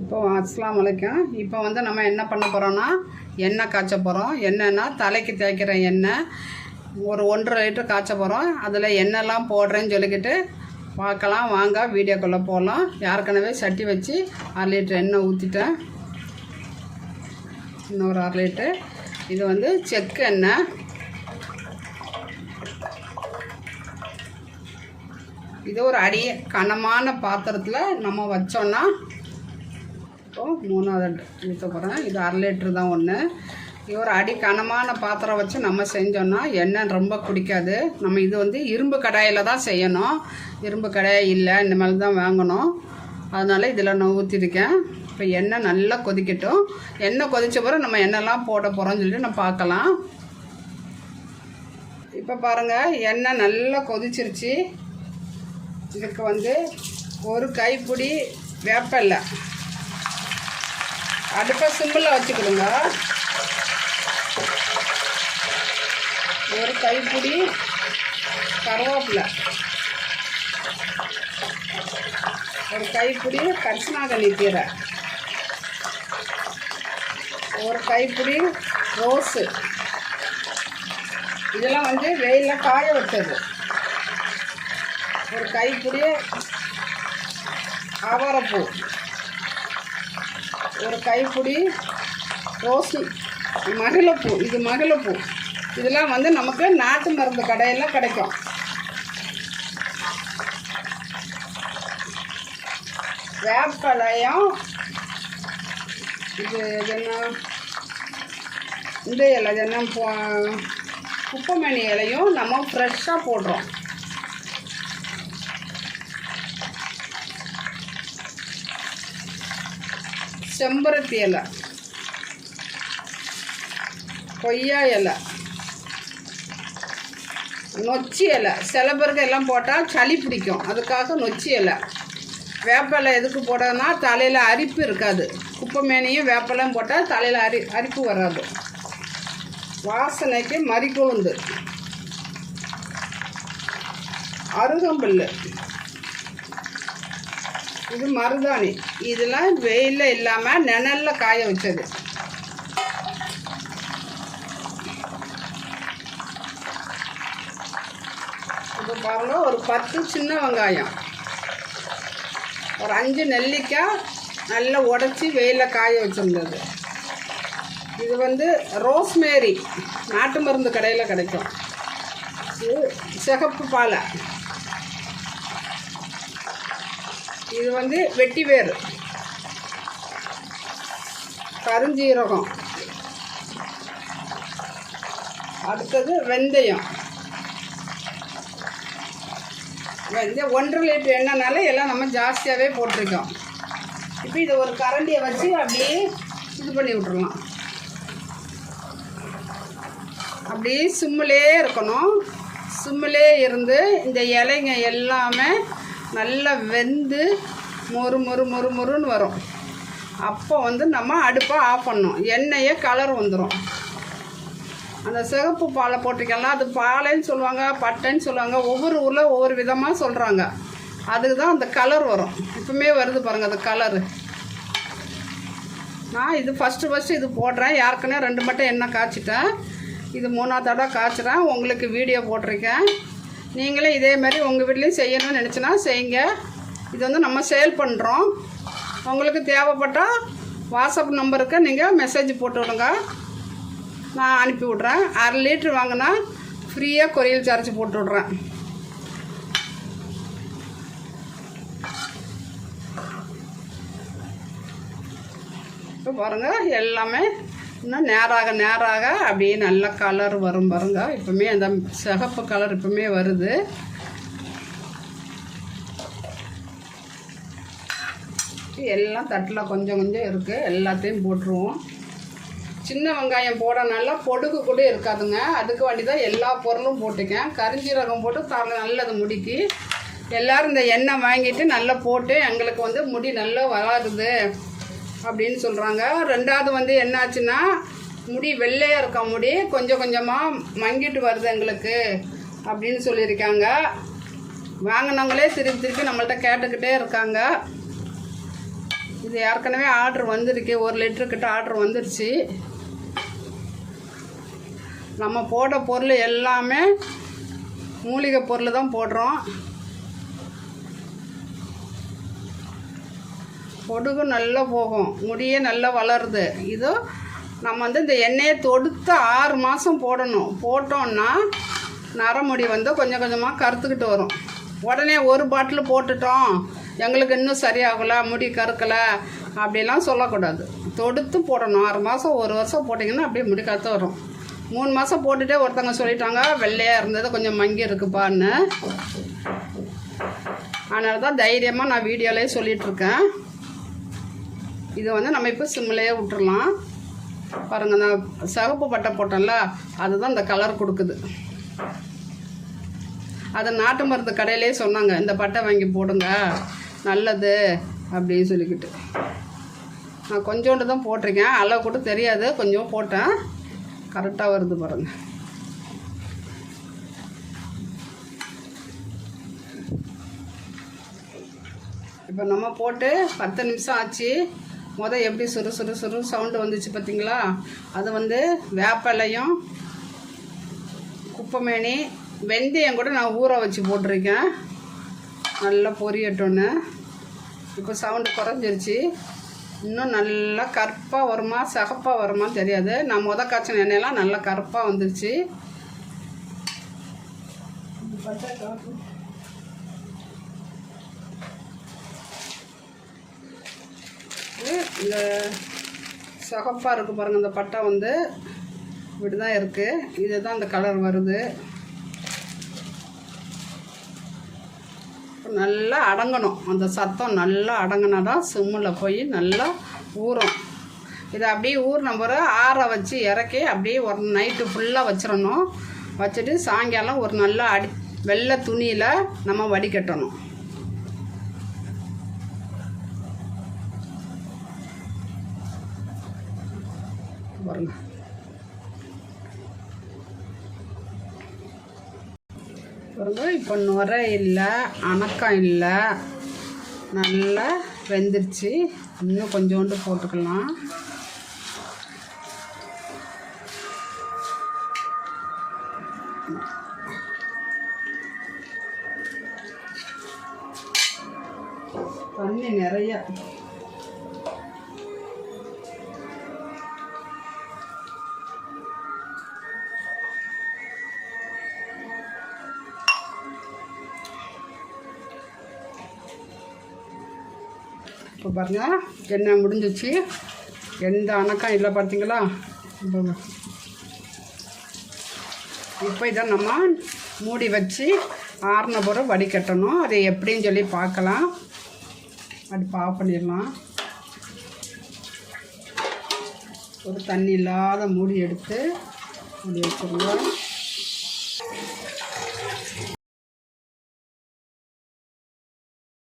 இப்போ அஸ்ஸலாமு அலைக்கும். இப்போ வந்து நம்ம என்ன பண்ண போகிறோன்னா எண்ணெய் காய்ச்ச போகிறோம். எண்ணெய்னா தலைக்கு தேய்க்கிற எண்ணெய் ஒரு 1.5 லிட்டர் காய்ச்ச போகிறோம். அதில் எண்ணெய்லாம் போடுறேன்னு சொல்லிக்கிட்டு பார்க்கலாம் வாங்க, வீடியோக்குள்ளே போகலாம். ஏற்கனவே சட்டி வச்சு 1/2 லிட்டர் எண்ணெய் ஊற்றிட்டேன். இன்னொரு 1/2 லிட்டர். இது வந்து செக்கு எண்ணெய். இது ஒரு அடி கனமான பாத்திரத்தில் நம்ம வச்சோன்னா இப்போ 3வது ஊற்ற போகிறேன். இது 1/2 லிட்டர் தான் ஒன்று. இது ஒரு அடி கனமான பாத்திரம் வச்சு நம்ம செஞ்சோன்னா எண்ணெய் ரொம்ப குடிக்காது. நம்ம இது வந்து இரும்பு கடாயில் தான் செய்யணும். இரும்பு கடாய் இல்லை, இந்த மாதிரி தான் வாங்கணும். அதனால் இதில் நான் ஊற்றிருக்கேன். இப்போ எண்ணெய் நல்லா கொதிக்கட்டும். எண்ணெய் கொதித்த பிறகு நம்ம எண்ணெய்லாம் போட போகிறோம்னு சொல்லிட்டு நம்ம பார்க்கலாம். இப்போ பாருங்கள், எண்ணெய் நல்லா கொதிச்சிருச்சு. இதுக்கு வந்து ஒரு கைப்பிடி வேப்பெல்லை, அடுப்பை சிம்பிளில் வச்சுக்கிடுங்க. ஒரு கைப்பிடி கருவேப்பிலை, ஒரு கைப்பிடி கரிசனாங்கண்ணி கீரை, ஒரு கைப்பிடி ரோஸு. இதெல்லாம் வந்து வெயிலில் காய வச்சது. ஒரு கைப்பிடி அவரைப்பூ, ஒரு கைப்பிடி ரோஸு, மகிழப்பூ. இது மகிழப்பூ. இதெல்லாம் வந்து நமக்கு நாட்டு மருந்து கடையில் கிடைக்கும். வேப்பலையும் இது என்ன, இந்த இலை என்ன, குப்பைமேனி இலையும் நம்ம ஃப்ரெஷ்ஷாக போடுறோம். செம்பருத்தி இலை, கொய்யா இலை, நொச்சி இலை. சில பேருக்கு எல்லாம் போட்டால் சளி பிடிக்கும், அதுக்காக நொச்சி இலை. வேப்பலை எதுக்கு போட்டோன்னா தலையில் அரிப்பு இருக்காது. குப்பைமேனியும் வேப்பலையும் போட்டால் தலையில் அரிப்பு வராது. வாசனைக்கு மறிக்கொழுந்து, அருகம்புல், இது மருதாணி. இதெல்லாம் வெயிலில் இல்லாமல் நிழலில் காய வச்சது. இப்போ பாருங்கள், ஒரு 10 சின்ன வெங்காயம், ஒரு 5 நெல்லிக்காய் நல்லா உடச்சி வெயிலில் காய வச்சுருந்தது. இது வந்து ரோஸ்மேரி, நாட்டு மருந்து கடையில் கிடைக்கும். இது சிகப்பு பாலை. இது வந்து வெட்டி வேறு, கருஞ்சீரகம். அடுத்தது வெந்தயம். வெந்தயம் 1.5 லிட்டர் எண்ணெய்னால எல்லாம் நம்ம ஜாஸ்தியாகவே போட்டிருக்கோம். இப்போ இதை ஒரு கரண்டியை வச்சு அப்படியே இது பண்ணி விட்டுருலாம். அப்படியே சிம்மிலே இருக்கணும். சிம்மிலே இருந்து இந்த இலைங்க எல்லாமே நல்லா வெந்து மொறு மொறு மொறு மொறுன்னு வரும். அப்போ வந்து நம்ம அடுப்பை ஆஃப் பண்ணணும். எண்ணெயே கலர் வந்துடும். அந்த சிகப்பு பாலை போட்டிருக்கலாம். அது பாலைன்னு சொல்லுவாங்க, பட்டைன்னு சொல்லுவாங்க. ஒவ்வொரு ஊரில் ஒவ்வொரு விதமாக சொல்கிறாங்க. அதுக்கு தான் அந்த கலர் வரும். இப்போமே வருது பாருங்கள் அந்த கலரு. நான் இது ஃபஸ்ட்டு இது போடுறேன். யாருக்குன்னே 2 மட்டும் எண்ணெய் காய்ச்சிட்டேன். இது 3ஆவது தடவை காய்ச்சிறேன். உங்களுக்கு வீடியோ போட்டிருக்கேன். நீங்களே இதேமாரி உங்கள் வீட்லேயும் செய்யணும்னு நினச்சினா செய்யுங்க. இது வந்து நம்ம சேல் பண்ணுறோம். உங்களுக்கு தேவைப்பட்டால் வாட்ஸ்அப் நம்பருக்கு நீங்கள் மெசேஜ் போட்டு விடுங்க, நான் அனுப்பி விட்றேன். 1/2 லிட்டர் வாங்கினா ஃப்ரீயாக கொரியல் சார்ஜ் போட்டு விட்றேன். இப்போ பாருங்கள், எல்லாமே இன்னும் நேராக அப்படியே நல்ல கலர் வரும் பாருங்க. இப்போமே அந்த சிகப்பு கலர் இப்போமே வருது. எல்லாம் தட்டில் கொஞ்சம் இருக்குது. எல்லாத்தையும் போட்டுருவோம். சின்ன வெங்காயம் போடனால பொடுகு கூட இருக்காதுங்க. அதுக்கு வேண்டி தான் எல்லா பொருளும் போட்டுக்கேன். கரிஞ்சீரகம் போட்டு நல்லது முடிக்கு. எல்லோரும் இந்த எண்ணெய் வாங்கிட்டு நல்லா போட்டு எங்களுக்கு வந்து முடி நல்லா வளருது அப்படின்னு சொல்கிறாங்க. 2வது வந்து என்னாச்சுன்னா, முடி வெள்ளையாக இருக்க முடி கொஞ்சம் கொஞ்சமாக மங்கிட்டு வருது எங்களுக்கு அப்படின்னு சொல்லியிருக்காங்க. வாங்கினவங்களே திருப்பி நம்மள்ட்ட கேட்டுக்கிட்டே இருக்காங்க. இது இது ஏற்கனவே ஆர்டர் வந்துருக்கு, 1 லிட்டருக்கிட்ட ஆர்டர் வந்துருச்சு. நம்ம போட பொருள் எல்லாமே மூலிகை பொருள் தான் போடுறோம். பொடுகு நல்லா போகும், முடியே நல்லா வளருது. இது நம்ம வந்து இந்த எண்ணெயை தொடுத்து 6 மாதம் போடணும். போட்டோன்னா நரமுடி வந்து கொஞ்சம் கொஞ்சமாக கருத்துக்கிட்டு வரும். உடனே ஒரு பாட்டில் போட்டுட்டோம், எங்களுக்கு இன்னும் சரியாகலை, முடி கருக்கலை அப்படிலாம் சொல்லக்கூடாது. தொடுத்து போடணும். 6 மாதம் 1 வருஷம் போட்டிங்கன்னா அப்படியே முடி கருத்து வரும். 3 மாதம் போட்டுகிட்டே ஒருத்தவங்க சொல்லிட்டாங்க வெள்ளையாக இருந்தது கொஞ்சம் மங்கி இருக்குப்பான்னு. அதனால தான் தைரியமாக நான் வீடியோலேயே சொல்லிகிட்ருக்கேன். இது வந்து நம்ம இப்போ சிம்மிலேயே விட்டுறலாம். பாருங்கள், நான் சிவப்பு பட்டை போட்டேன்ல, அதுதான் இந்த கலர் கொடுக்குது. அதை நாட்டு மருந்து கடையிலே சொன்னாங்க, இந்த பட்டை வாங்கி போடுங்க நல்லது அப்படின்னு சொல்லிக்கிட்டு. நான் கொஞ்சோண்டு தான் போட்டிருக்கேன், அளவு கூட தெரியாது, கொஞ்சம் போட்டேன். கரெக்டாக வருது பாருங்கள். இப்போ நம்ம போட்டு 10 நிமிஷம் ஆச்சு. எப்படி சுறு சுறு சுறு சவுண்டு வந்துச்சு பார்த்தீங்களா? அது வந்து வேப்பிலையும் குப்பைமேனி வெந்தயம் கூட நான் ஊற வச்சு போட்டிருக்கேன், நல்லா பொரியட்டோன்னு. இப்போ சவுண்டு குறைஞ்சிருச்சு. இன்னும் நல்லா கருப்பாக வருமா சிகப்பாக வருமா தெரியாது. நான் காய்ச்சின எண்ணெயெல்லாம் நல்லா கருப்பாக வந்துருச்சு. இந்த சிகப்பாக இருக்குது பாருங்கள், இந்த பட்டை வந்து இப்படி தான் இருக்குது. இதுதான் இந்த கலர் வருது. நல்லா அடங்கணும், அந்த சத்தம் நல்லா அடங்கினா தான் சிம்மில் போய் நல்லா ஊறும். இதை அப்படியே ஊறின பிறகு ஆற வச்சு இறக்கி அப்படியே ஒரு நைட்டு ஃபுல்லாக வச்சிடணும். வச்சுட்டு சாயங்காலம் ஒரு நல்லா வெள்ளை துணியில் நம்ம வடிகட்டணும். பாருங்க, இப்போ நுரை இல்லை, அணக்கம் இல்லை, நல்லா வெந்துருச்சு. இன்னும் கொஞ்சோண்டு போட்டுக்கலாம். தண்ணி நிறைய. இப்போ பாருங்கள், எண்ணெய் முடிஞ்சிச்சு, எந்த அணக்கம் இல்லை பார்த்தீங்களா? இப்போ இதை நம்ம மூடி வச்சு ஆறின பிறகு வடிகட்டணும். அதை எப்படின்னு சொல்லி பார்க்கலாம். அடுப்பு ஆஃப் பண்ணிடலாம். ஒரு தண்ணி இல்லாத மூடி எடுத்து மூடி வச்சுருங்க.